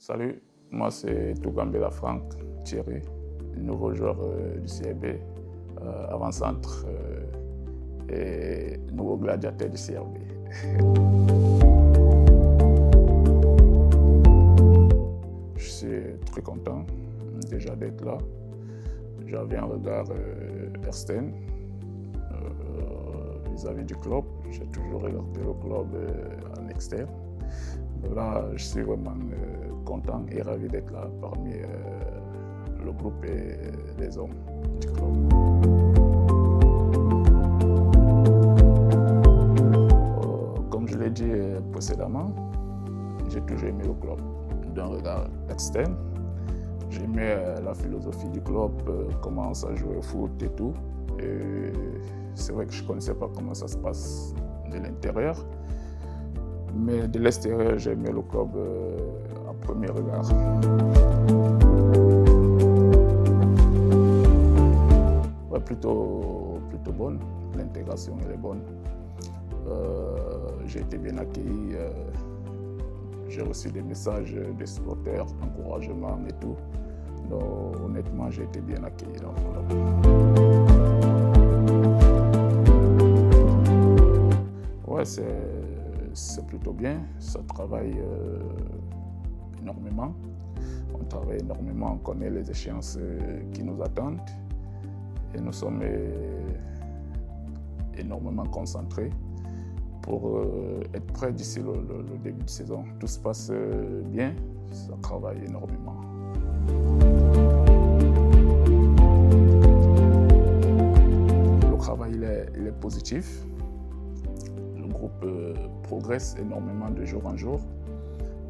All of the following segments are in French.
Salut, moi c'est Tougambela Franck Thierry, nouveau joueur du CRB, avant-centre et nouveau gladiateur du CRB. Je suis très content déjà d'être là. J'avais un regard externe vis-à-vis du club. J'ai toujours regardé le club en externe. Mais là, je suis vraiment content et ravi d'être là parmi le groupe et les hommes du club. Comme je l'ai dit précédemment, j'ai toujours aimé le club d'un regard externe. J'aimais la philosophie du club, comment ça jouait au foot et tout. Et c'est vrai que je ne connaissais pas comment ça se passe de l'intérieur. Mais de l'extérieur, j'aimais le club à premier regard. Ouais, plutôt bonne. L'intégration, elle est bonne. J'ai été bien accueilli. J'ai reçu des messages des supporters, d'encouragement et tout. Donc, honnêtement, j'ai été bien accueilli dans le club. Ouais, c'est plutôt bien. Ça travaille énormément. On travaille énormément, on connaît les échéances qui nous attendent. Et nous sommes énormément concentrés pour être prêts d'ici le début de saison. Tout se passe bien, ça travaille énormément. Le travail il est positif. Le groupe progresse énormément de jour en jour.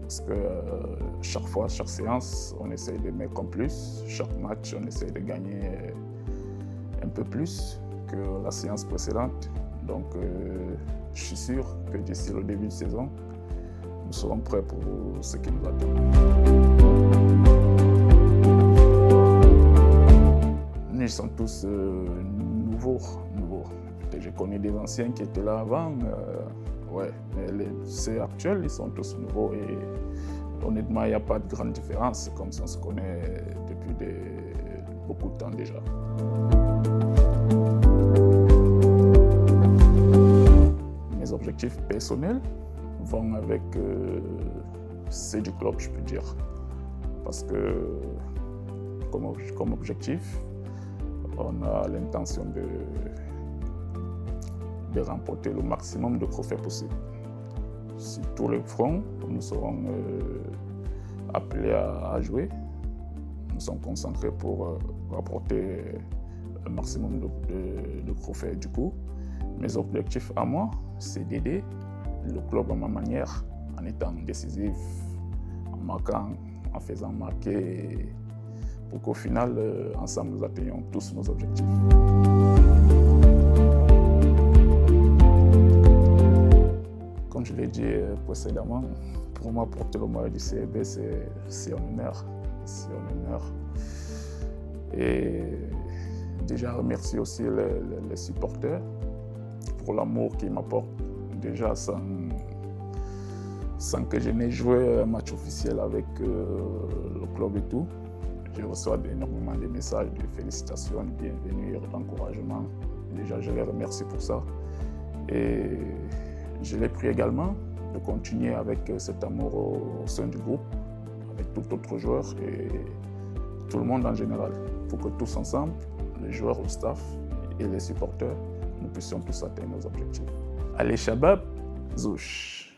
Parce que chaque fois, chaque séance, on essaye de mettre en plus. Chaque match, on essaye de gagner un peu plus que la séance précédente. Donc, je suis sûr que d'ici le début de saison, nous serons prêts pour ce qui nous attend. Ils sont tous nouveaux. J'ai connu des anciens qui étaient là avant. Ouais, mais ceux actuels, ils sont tous nouveaux et honnêtement, il n'y a pas de grande différence, comme si on se connaît depuis beaucoup de temps déjà. Mes objectifs personnels vont avec ceux du club, je peux dire. Parce que comme objectif, on a l'intention de remporter le maximum de trophées possible. Sur tous les fronts, nous serons appelés à jouer. Nous sommes concentrés pour rapporter un maximum de trophées du coup. Mes objectifs à moi, c'est d'aider le club à ma manière, en étant décisif, en marquant, en faisant marquer, pour qu'au final, ensemble, nous atteignions tous nos objectifs. Comme je l'ai dit précédemment, pour moi, porter le maillot du CRB, c'est un honneur. C'est un honneur. Et déjà, remercier aussi les supporters pour l'amour qu'ils m'apportent. Déjà, sans que je n'ai joué un match officiel avec le club et tout, je reçois énormément de messages de félicitations, de bienvenue, d'encouragement. Déjà, je les remercie pour ça. Et je les prie également de continuer avec cet amour au sein du groupe, avec tout autre joueur et tout le monde en général, pour que tous ensemble, les joueurs, le staff et les supporters, nous puissions tous atteindre nos objectifs. Allez Shabab, Zouch!